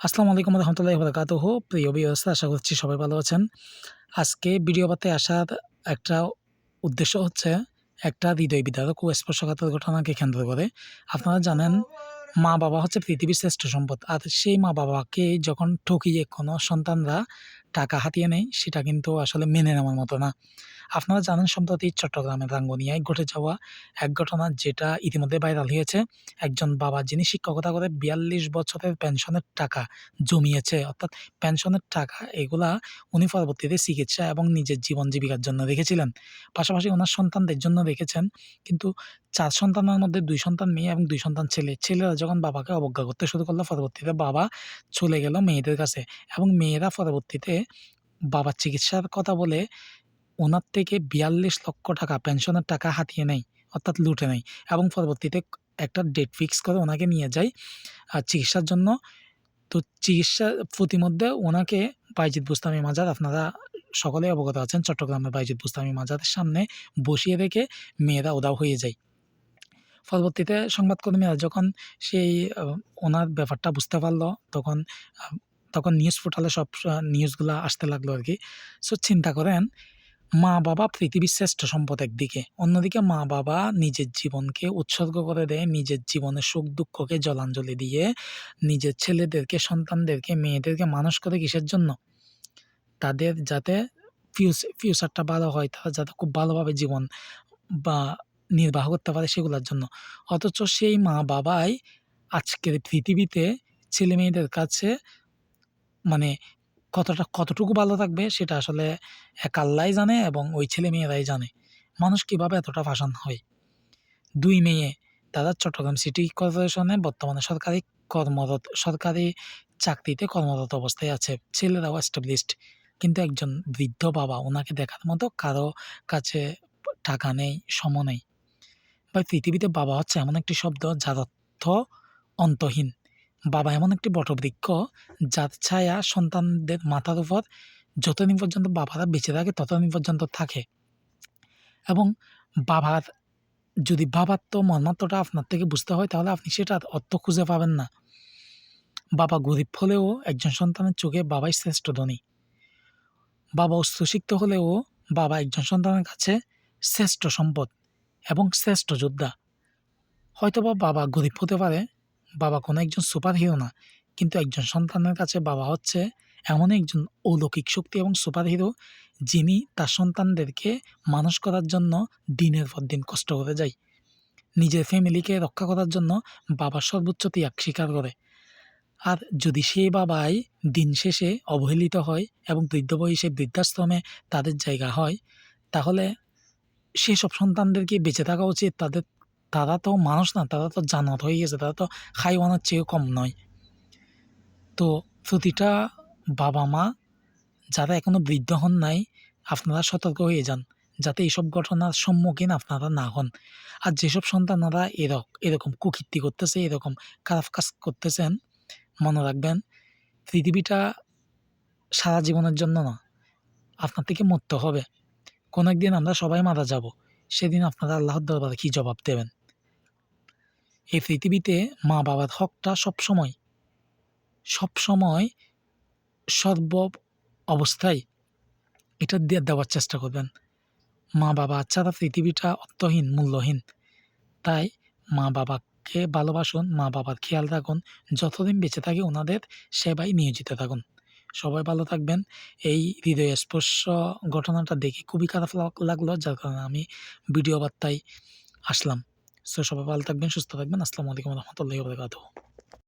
আসসালামু আলাইকুম রহমতুল্লাহি বারাকাতুহু। প্রিয় ভিউয়ার্স, আশা করছি সবাই ভালো আছেন। আজকে ভিডিও বার্তায় আসার একটা উদ্দেশ্য হচ্ছে একটা হৃদয় বিদারক ও স্পর্শকাতর ঘটনাকে কেন্দ্র করে। আপনারা জানেন, মা-বাবা হচ্ছে পৃথিবীর শ্রেষ্ঠ সম্পদ। আর সেই মা-বাবাকে যখন ঠকিয়ে কোনো সন্তানরা টাকা হাতিয়ে নেয়, সেটা কিন্তু আসলে মেনে নেওয়ার মতো না। আপনারা জানেন, সম্প্রতি চট্টগ্রামের রাঙ্গুনিয়ায় ঘটে যাওয়া এক ঘটনা, যেটা ইতিমধ্যে ভাইরাল হয়েছে। একজন বাবা, যিনি শিক্ষকতা করে ৪২ বছরের পেনশনের টাকা জমিয়েছে, অর্থাৎ পেনশনের টাকা এগুলা উনি পরবর্তীতে চিকিৎসা এবং নিজের জীবন জীবিকার জন্য রেখেছিলেন। পাশাপাশি ওনার সন্তানদের জন্য রেখেছেন। কিন্তু ৪ সন্তানের মধ্যে ২ সন্তান মেয়ে এবং ২ সন্তান ছেলে। ছেলেরা যখন বাবাকে অবজ্ঞা করতে শুরু করলো, পরবর্তীতে বাবা চলে গেল মেয়েদের কাছে এবং মেয়েরা পরবর্তীতে বাবার চিকিৎসার কথা বলে ওনার থেকে ৪২ লক্ষ টাকা পেনশনের টাকা হাতিয়ে নেয়, অর্থাৎ লুটে নেয় এবং পরবর্তীতে একটা ডেট ফিক্স করে ওনাকে নিয়ে যায় চিকিৎসার জন্য। তো চিকিৎসা প্রতিমধ্যে ওনাকে বাইজিদ বুস্তামি মাজার, আপনারা সকলেই অবগত আছেন, চট্টগ্রামের বাইজিদ বুস্তামি মাজারের সামনে বসিয়ে রেখে মেয়েরা উধাও হয়ে যায়। পরবর্তীতে সংবাদকর্মীরা যখন সেই ওনার ব্যাপারটা বুঝতে পারলো, তখন আ তখন নিউজ পোর্টালে সব নিউজগুলা আসতে লাগলো আরকি। সো চিন্তা করেন, মা-বাবা পৃথিবীর শ্রেষ্ঠ সম্পদ একদিকে, অন্যদিকে মা-বাবা নিজের জীবনকে উৎসর্গ করে দেয়, নিজের জীবনের সুখ-দুঃখকে জলাঞ্জলি দিয়ে নিজের ছেলেদেরকে, সন্তানদেরকে, মেয়েদেরকে মানুষ করে কিসের জন্য? তাদের যাতে ফিউচারটা ভালো হয়, তারা যাতে খুব ভালোভাবে জীবন বা নির্বাহ করতে পারে সেগুলার জন্য। অথচ সেই মা-বাবাই আজকের পৃথিবীতে ছেলে-মেয়েদের কাছে মানে কতটুকু ভালো থাকবে সেটা আসলে এক আল্লাহই জানে এবং ওই ছেলে-মেয়েরাই জানে। মানুষ কিভাবে এতটা পাষাণ হয়? ২ মেয়ে, তারা চট্টগ্রাম সিটি কর্পোরেশনে বর্তমানে সরকারি চাকরিতে কর্মরত অবস্থায় আছে। ছেলেরাও established, কিন্তু একজন বৃদ্ধ বাবা, উনাকে দেখার মতো কারো কাছে টাকা নেই, সময় নেই। ভাই, পৃথিবীতে বাবা হচ্ছে এমন একটি শব্দ যার অর্থ অন্তহীন। বাবা এমন একটি বটবৃক্ষ যার ছায়া সন্তানদের মাথার উপর যতদিন পর্যন্ত বাবারা বেঁচে থাকে ততদিন পর্যন্ত থাকে। এবং বাবার যদি ভাবার্থ মর্মার্থটা আপনার থেকে বুঝতে হয়, তাহলে আপনি সেটার অর্থ খুঁজে পাবেন না। বাবা গরিব হলেও একজন সন্তানের চোখে বাবাই শ্রেষ্ঠ ধনী। বাবা উচ্চশিক্ষিত হলেও বাবা একজন সন্তানের কাছে শ্রেষ্ঠ সম্পদ এবং শ্রেষ্ঠ যোদ্ধা। হয়তোবা বাবা গরিব হতে পারে, বাবা কোনো একজন সুপার হিরো না, কিন্তু একজন সন্তানের কাছে বাবা হচ্ছে এমন একজন অলৌকিক শক্তি এবং সুপার হিরো, যিনি তার সন্তানদেরকে মানুষ করার জন্য দিনের পর দিন কষ্ট করে যায়। নিজের ফ্যামিলিকে রক্ষা করার জন্য বাবা সর্বোচ্চ ত্যাগ স্বীকার করে। আর যদি সেই বাবাই দিন শেষে অবহেলিত হয় এবং বৃদ্ধ বয়সে বৃদ্ধাশ্রমে তাদের জায়গা হয়, তাহলে সেসব সন্তানদেরকে বেঁচে থাকা উচিত। তারা তো মানুষ না, তারা তো জানোয়ার হয়ে গেছে, তারা তো হাইওয়ানের চেয়েও কম নয়। তো প্রতিটা বাবা-মা যারা এখনো বৃদ্ধ হন নাই, আপনারা সতর্ক হয়ে যান, যাতে এইসব ঘটনার সম্মুখীন আপনারা না হন। আর যেসব সন্তানেরা এরকম কুকীর্তি করতেছে, এরকম খারাপ কাজ করতেছেন, মনে রাখবেন, পৃথিবীটা সারা জীবনের জন্য না, আপনার থেকে মরতে হবে। কোনো একদিন আমরা সবাই মারা যাব। সেদিন আপনারা আল্লাহর দরবারে কী জবাব দেবেন? এই পৃথিবীতে মা-বাবার হকটা সবসময় সর্ব অবস্থায় এটা দেওয়ার চেষ্টা করবেন। মা-বাবা ছাড়া পৃথিবীটা অর্থহীন, মূল্যহীন। তাই মা-বাবাকে ভালোবাসুন, মা-বাবার খেয়াল রাখুন। যতদিন বেঁচে থাকি ওনাদের সেবায় নিয়োজিত থাকুন। সবাই ভালো থাকবেন। এই হৃদয়স্পর্শ ঘটনাটা দেখে খুবই খারাপ লাগলো, যার কারণে আমি ভিডিও বার্তায় আসলাম। সো সবাই ভালো থাকবেন, সুস্থ থাকবেন। আসসালামু আলাইকুম ওয়া রাহমাতুল্লাহি ওয়া বারাকাতুহু।